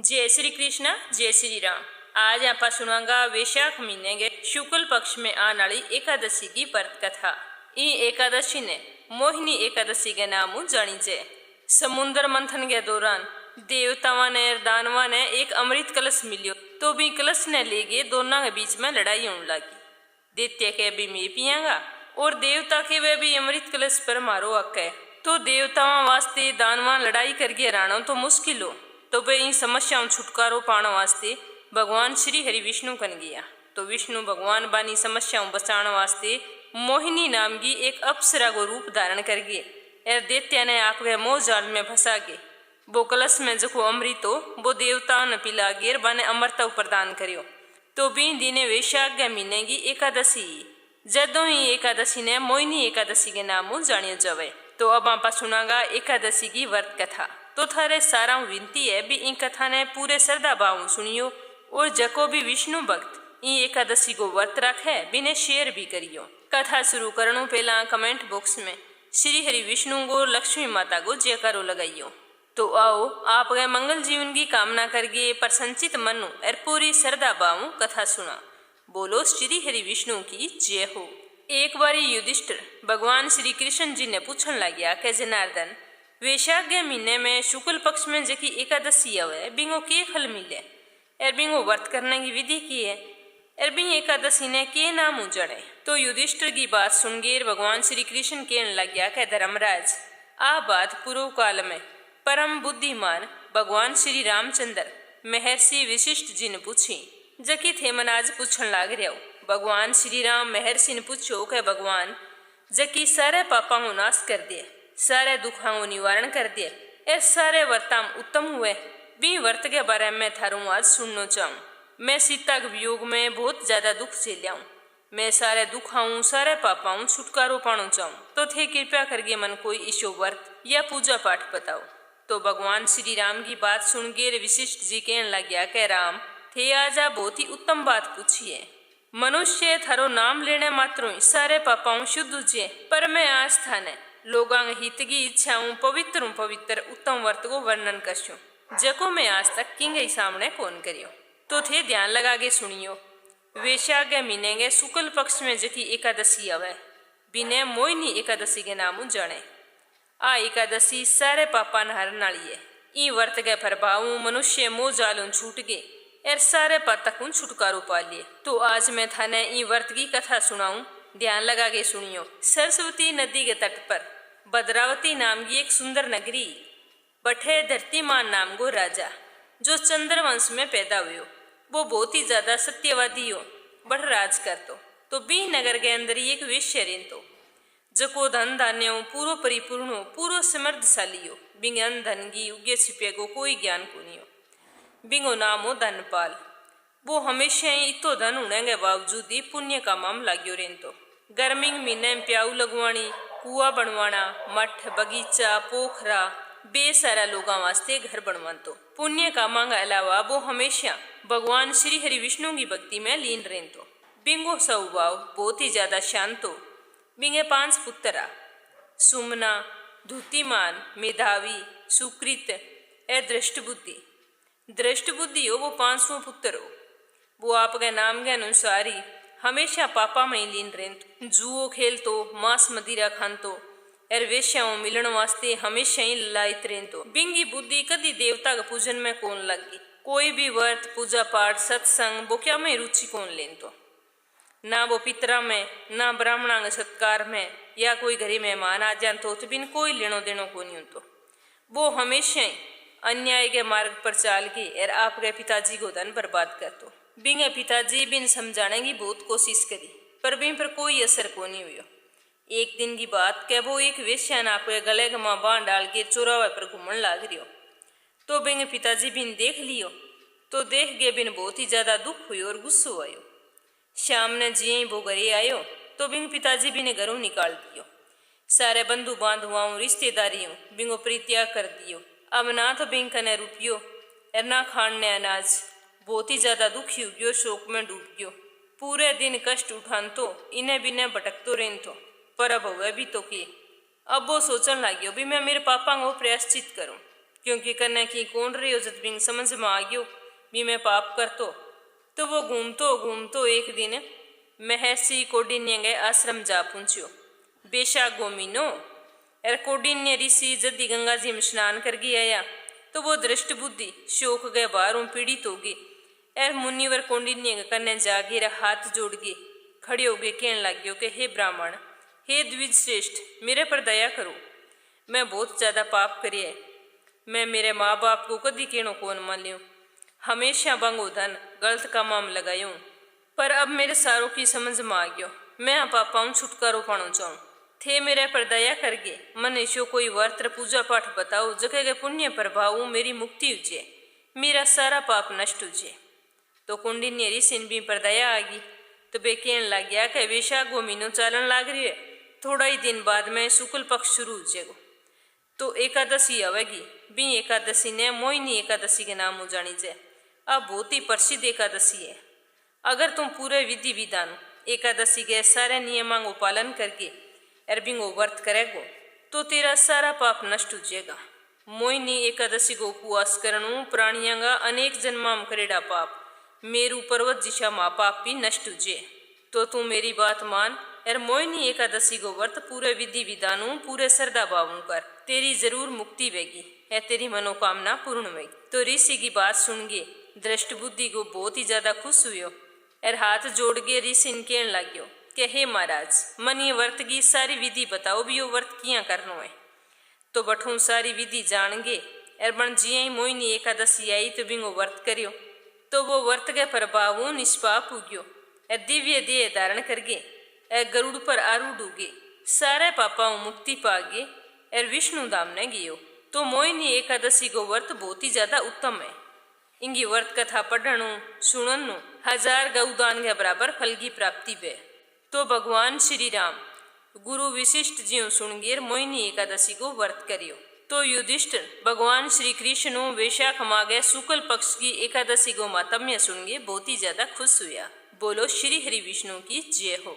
जय श्री कृष्ण जय श्री राम। आज आप सुनांगा वैशाख महीने के शुक्ल पक्ष में आने वाली एकादशी की व्रत कथा। ई एकादशी ने मोहिनी एकादशी के नाम जानी जाए। समुद्र मंथन के दौरान देवताओं ने दानवा ने एक अमृत कलश मिलियो, तो भी कलश ने लेके दोनों के बीच में लड़ाई होने लगी। दैत्य के भी मैं पियांगा और देवता के वे भी अमृत कलश पर मारो हक है। तो देवताओं वास्ते दानवा लड़ाई करके राणो तो मुश्किल हो, तो वे इन समस्याओं छुटकारो पाने वास्ते भगवान श्री हरि विष्णु कन गया। तो विष्णु भगवान बानी समस्याओं बचाने वास्ते मोहिनी नाम की एक अप्सरा को रूप धारण कर गए। एर दैत्य ने आपके मोह जाल में फंसा के वो कलश में जो अमृत हो वो देवताओं ने पिला गेर बाने अमरता प्रदान करियो। तो भी दिने वैशाख महीने की एकादशी जदों ही एकादशी ने मोहिनी एकादशी के नाम जानियो जावे। तो अब आप सुनागा एकादशी की व्रत कथा। तो थारे सारा विनती है भी इन कथा ने पूरे श्रद्धा भाव सुनियो और जको भी विष्णु भक्त इन एकादशी को व्रत रखे बिने शेयर भी करियो। कथा शुरू करनो पहला कमेंट बॉक्स में श्री हरि विष्णु को लक्ष्मी माता को जयकारो लगाइयो। तो आओ आपके मंगल जीवन की कामना करके प्रसन्नचित मनु और पूरी श्रद्धा भाव कथा सुना। बोलो श्री हरि विष्णु की जय हो। एक बारी युधिष्ठिर भगवान श्री कृष्ण जी ने पूछन लग्या के जनार्दन वैशाख के महीने में शुक्ल पक्ष में जकी एकादशी आवे बिंगो के फल मिले और बिंगो व्रत करने की विधि की है और बिंग एकादशी ने के नाम उजड़े। तो युधिष्ठिर की बात सुनकर भगवान श्री कृष्ण कहने लग गया कि धर्मराज आ बात पूर्व काल में परम बुद्धिमान भगवान श्री रामचंद्र महर्षि वशिष्ठ जी ने पूछी जकी थे मन आज पूछन लाग रहा। भगवान श्री राम महर्षि ने पूछो कि भगवान जकी सारे पापा को नाश कर दिए, सारे दुखों को निवारण कर दिए और सारे व्रताम उत्तम हुए भी व्रत के बारे में थारू आज सुनना चाहूँ। मैं सीता के वियोग में बहुत ज्यादा दुख झेलिया हूँ। मैं सारे दुखाऊँ सारे पापाऊँ छुटकारो पाना चाहूँ। तो थे कृपया करके मन कोई ईशो व्रत या पूजा पाठ बताओ। तो भगवान श्री राम की बात सुनकर वशिष्ठ जी कहने लग गया कि राम थे आज आप बहुत ही उत्तम बात पूछी है। मनुष्य थारो नाम लेने मात्रों ही सारे पापाओं शुद्ध उजे, पर मैं आज थाने लोगां हित की इच्छाऊं पवित्र उत्तम व्रत को वर्णन करशूं जको मैं आज तक किंगे सामने कौन करियो। तो थे ध्यान लगा के सुनियो। वैशाख के महीने के शुक्ल पक्ष में जकी एकादशी आवे बिने मोहिनी एकादशी के नाम जाने। आ एकादशी सारे पापा न हरन वाली है। ई व्रत के प्रभाव मनुष्य मोह जालों छूट गए और सारे पातकों छुटकारो पा लिए। तो आज मैं थाने ई व्रत की कथा सुनाऊं, ध्यान लगा के सुनियो। सरस्वती नदी के तट पर भद्रावती नाम की एक सुंदर नगरी बठे धरतीमान नाम को राजा जो चंद्रवंश में पैदा हुए वो बहुत ही ज्यादा सत्यवादी हो बड़ राज कर तो बी नगर के अंदर ही एक वेश्य रेन तो जको धन धान्य हो पूरो परिपूर्ण हो पूरो समृद्धशाली हो बिंगन धन की उगे छिपे को कोई ज्ञान को नहीं हो। बिंगो नाम हो धनपाल। वो हमेशा ही इतो धन होने के बावजूद ही पुण्य का माम लाग्यो रेन तो गर्मी महीने में प्याऊ लगवानी कुआ बनवाना मठ बगीचा पोखरा बेसारा लोगों वास्ते घर बनवान तो पुण्य कामा के अलावा वो हमेशा भगवान श्री हरि विष्णु की भक्ति में लीन रेन तो बिंगो स्वभाव बहुत ही ज्यादा शांत हो। बिंगे 5 पुत्रा सुमना धूतिमान मेधावी सुकृत ए दृष्ट बुद्धि हो। वो 5वां पुत्र हो। वो आपके नाम के अनुसार ही हमेशा पापा में लीन रेन जुओ खेल तो मांस मदिरा खान तो और वेश्याओं मिलन वास्ते हमेशा ही ललायत रेन तो बिंगी बुद्धि कदी देवता के पूजन में कौन लगी। कोई भी व्रत पूजा पाठ सत्संग वो क्या में रुचि कौन लेन तो ना वो पितरा में ना ब्राह्मणा के सत्कार में या कोई घरे मेहमान आ जान तो बिन कोई लेनो देनो को नहीं तो वो हमेशा ही अन्याय के मार्ग पर चाल के और आपके पिताजी को धन बर्बाद कर तो बिंगे पिताजी बिन समझाने की बहुत कोशिश करी पर बिन पर कोई असर को नहीं हुआ। एक दिन की बात क्या वो एक वेश्या ने आपके गले के माँ बांध डाल के चौराहे पर घूमन लाग रही हो। तो बिंगे पिताजी बिन देख लियो तो देख गए बिन बहुत ही ज्यादा दुख हुई और गुस्सो आयो। शाम ने जी ही वो घरे आयो तो बिंग पिताजी बिने घरों निकाल दियो। सारे बंधु बांधुआओं रिश्तेदारियों बिंगो परित्याग कर दियो। अब ना तो बिंग कने रुपयो और ना खाने अनाज बहुत ही ज्यादा दुखी हो गयो शोक में डूब गयो। पूरे दिन कष्ट उठान तो इन्हें बिने भटकतो रेन तो पर अब हुए भी तो कि अब वो सोचन लगियो भी मैं मेरे पापा को प्रायश्चित करूं। क्योंकि कन्या की कौन रही हो जत बिंग समझ में आ गयो भी मैं पाप कर तो वो घूमतो एक दिन महर्षि कौंडिन्य गए आश्रम जा पहुंच्यो। बेशा गोमीनो एर कौंडिन्य ऋषि जदि गंगा जी में स्नान कर गया आया तो वो दृष्ट बुद्धि शोक गए बारों पीड़ित होगी। एर मुनिवर कौंडिन्य कन्या जागे हाथ जोड़ के खड़े हो गए कहने लग गयो कि हे ब्राह्मण, हे द्विज श्रेष्ठ, मेरे पर दया करो। मैं बहुत ज्यादा पाप करिए है। मैं मेरे माँ बाप को कदी कहनो कौन मान लियो, हमेशा बंगो धन गलत कामा में लगायूं, पर अब मेरे सारों की समझ में आ गयो। मैं आ पापाऊं छुटकारो पानो चाहूँ। थे मेरे पर दया करके मन ईशो कोई वर्त पूजा पाठ बताओ जगह के पुण्य प्रभाव मेरी मुक्ति उजे, मेरा सारा पाप नष्ट उजे। तो कौंडिन्य ऋषि भी पर दया आ गई तो बे कहने लग गया कि वैशाख वो महीनो चालन लाग रही है, थोड़ा ही दिन बाद में शुक्ल पक्ष शुरू हो जाएगा तो एकादशी आवेगी। बी एकादशी ने मोहिनी एकादशी के नाम हो जानी जाए। अब बहुत ही प्रसिद्ध एकादशी है। अगर तुम पूरे विधि विधान एकादशी के सारे नियमों को पालन करके अरबिंगो व्रत करेगो तो तेरा सारा पाप नष्ट हो जाएगा। मोहिनी एकादशी को उपवास करनु प्राणियों का अनेक जन्मा में करेड़ा पाप मेरु पर्वत दिशा मा पाप भी नष्ट हो जाए। तो तू मेरी बात मान और मोहिनी एकादशी को व्रत पूरे विधि विधानों पूरे श्रद्धा भावों कर, तेरी जरूर मुक्ति वेगी है, तेरी मनोकामना पूर्ण होगी। तो ऋषि की बात सुन के दृष्ट बुद्धि को बहुत ही ज्यादा खुश हुई और हाथ जोड़ के ऋषि ने कहने लग गयो कि हे महाराज, मन ये व्रत की सारी विधि बताओ भी यो व्रत किया करनो है। तो बठू सारी विधि जान गे और बन जिया ही मोहिनी एकादशी आई तो बिंगो व्रत करियो तो वो व्रत के प्रभाव निष्पाप उग्यो दिव्य देह धारण करगे गरुड़ पर आरूढ़ उगे सारे पापाओं मुक्ति पागे और विष्णु धाम ने गियो। तो मोहिनी एकादशी को व्रत बहुत ही ज्यादा उत्तम है। इंगी व्रत कथा पढ़नु सुननु 1000 गौदान के बराबर फल की प्राप्ति वे। तो भगवान श्री राम गुरु विशिष्ट जी सुनगेर मोहिनी एकादशी को व्रत करियो। तो युधिष्ठिर भगवान श्री कृष्ण वैशाख मागे शुक्ल पक्ष की एकादशी को मातम्य सुनगे बहुत ही ज्यादा खुश हुआ। बोलो श्री हरि विष्णु की जय हो।